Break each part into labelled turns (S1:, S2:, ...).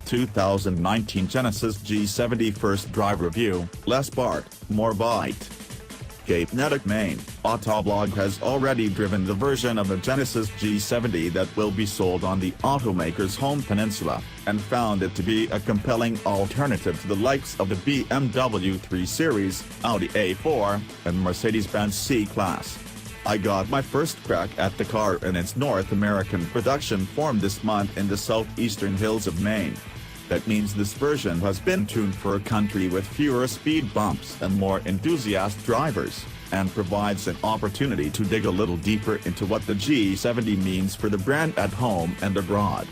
S1: 2019 Genesis G70 First Drive Review, less bark, more bite. NEDDICK, Maine, Autoblog has already driven the version of a Genesis G70 that will be sold on the automaker's home peninsula, and found it to be a compelling alternative to the likes of the BMW 3 Series, Audi A4, and Mercedes-Benz C-Class. I got my first crack at the car in its North American production form this month in the southeastern hills of Maine. That means this version has been tuned for a country with fewer speed bumps and more enthusiast drivers, and provides an opportunity to dig a little deeper into what the G70 means for the brand at home and abroad.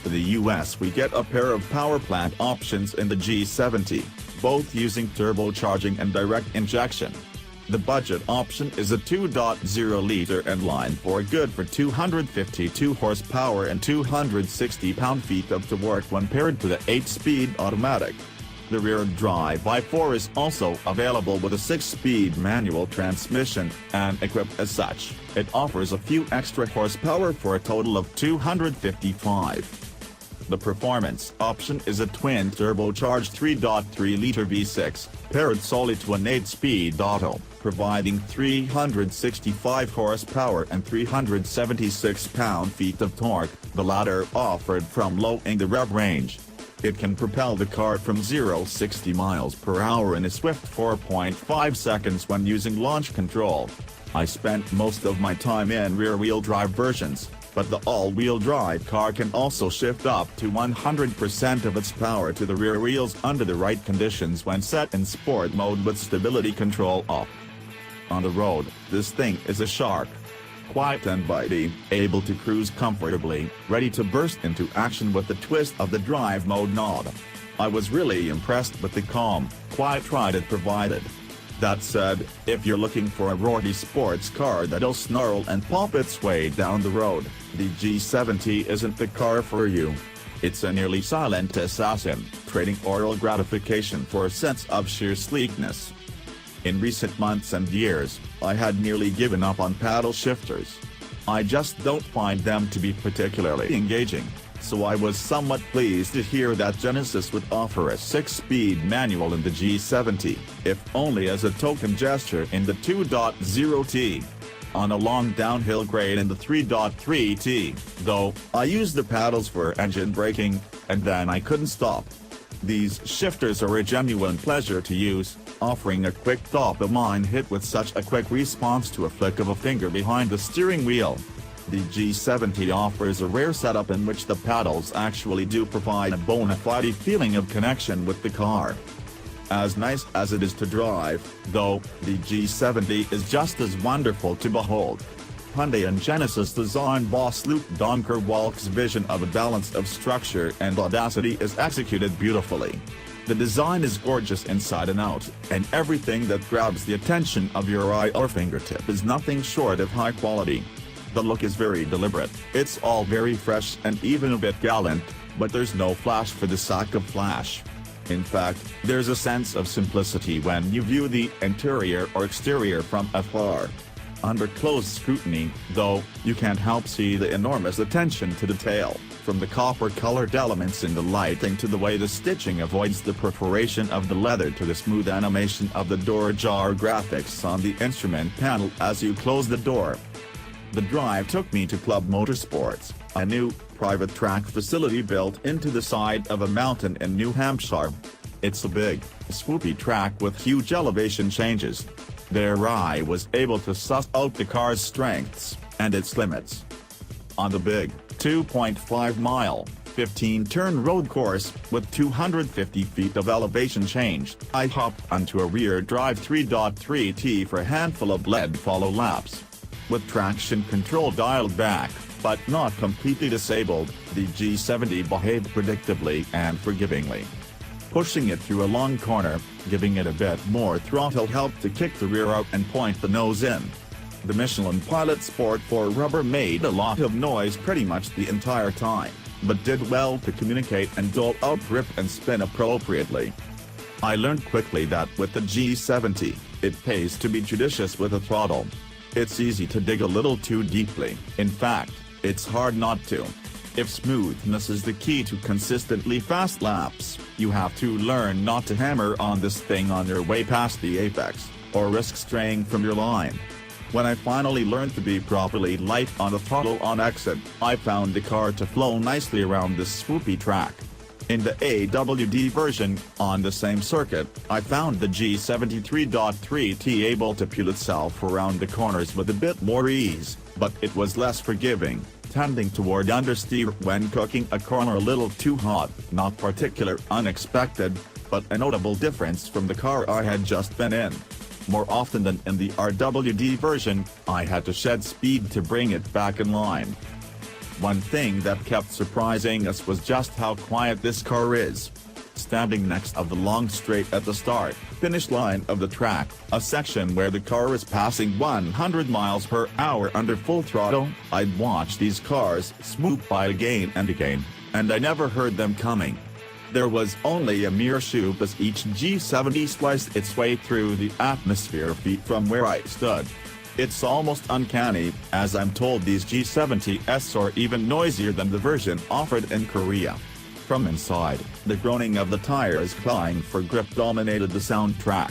S1: For the US, we get a pair of powerplant options in the G70, both using turbocharging and direct injection. The budget option is a 2.0-liter inline-four good for 252 horsepower and 260 pound-feet of torque when paired to the 8-speed automatic. The rear-drive i4 is also available with a 6-speed manual transmission, and equipped as such, it offers a few extra horsepower for a total of 255. The performance option is a twin-turbocharged 3.3-liter V6, paired solely to an 8-speed auto, providing 365 horsepower and 376 pound-feet of torque, the latter offered from lowering the rev range. It can propel the car from 0-60 miles per hour in a swift 4.5 seconds when using launch control. I spent most of my time in rear-wheel drive versions, but the all-wheel drive car can also shift up to 100% of its power to the rear wheels under the right conditions when set in sport mode with stability control off. On the road, this thing is a shark. Quiet and bitey, able to cruise comfortably, ready to burst into action with the twist of the drive mode knob. I was really impressed with the calm, quiet ride it provided. That said, if you're looking for a roary sports car that'll snarl and pop its way down the road, the G70 isn't the car for you. It's a nearly silent assassin, trading oral gratification for a sense of sheer sleekness. In recent months and years, I had nearly given up on paddle shifters. I just don't find them to be particularly engaging, so I was somewhat pleased to hear that Genesis would offer a 6-speed manual in the G70, if only as a token gesture in the 2.0T. On a long downhill grade in the 3.3T, though, I used the paddles for engine braking, and then I couldn't stop. These shifters are a genuine pleasure to use, offering a quick dopamine hit with such a quick response to a flick of a finger behind the steering wheel. The G70 offers a rare setup in which the paddles actually do provide a bona fide feeling of connection with the car. As nice as it is to drive, though, the G70 is just as wonderful to behold. Hyundai and Genesis design boss Luke Donkerwalk's vision of a balance of structure and audacity is executed beautifully. The design is gorgeous inside and out, and everything that grabs the attention of your eye or fingertip is nothing short of high quality. The look is very deliberate, it's all very fresh and even a bit gallant, but there's no flash for the sake of flash. In fact, there's a sense of simplicity when you view the interior or exterior from afar. Under close scrutiny, though, you can't help see the enormous attention to detail, from the copper-colored elements in the lighting to the way the stitching avoids the perforation of the leather to the smooth animation of the door jar graphics on the instrument panel as you close the door. The drive took me to Club Motorsports, a new, private track facility built into the side of a mountain in New Hampshire. It's a big, swoopy track with huge elevation changes. There I was able to suss out the car's strengths, and its limits. On the big, 2.5-mile, 15-turn road course, with 250 feet of elevation change, I hopped onto a rear-drive 3.3T for a handful of lead follow laps. With traction control dialed back, but not completely disabled, the G70 behaved predictably and forgivingly. Pushing it through a long corner, giving it a bit more throttle helped to kick the rear out and point the nose in. The Michelin Pilot Sport 4 rubber made a lot of noise pretty much the entire time, but did well to communicate and dole out grip and spin appropriately. I learned quickly that with the G70, it pays to be judicious with the throttle. It's easy to dig a little too deeply, in fact, it's hard not to. If smoothness is the key to consistently fast laps, you have to learn not to hammer on this thing on your way past the apex, or risk straying from your line. When I finally learned to be properly light on the throttle on exit, I found the car to flow nicely around this swoopy track. In the AWD version, on the same circuit, I found the G70 3.3T able to peel itself around the corners with a bit more ease, but it was less forgiving, tending toward understeer when cooking a corner a little too hot. Not particularly unexpected, but a notable difference from the car I had just been in. More often than in the RWD version, I had to shed speed to bring it back in line. One thing that kept surprising us was just how quiet this car is. Standing next to the long straight at the start-finish line of the track, a section where the car is passing 100 miles per hour under full throttle, I'd watch these cars swoop by again and again, and I never heard them coming. There was only a mere swoop as each G70 sliced its way through the atmosphere feet from where I stood. It's almost uncanny, as I'm told these G70s are even noisier than the version offered in Korea. From inside, the groaning of the tires clawing for grip dominated the soundtrack.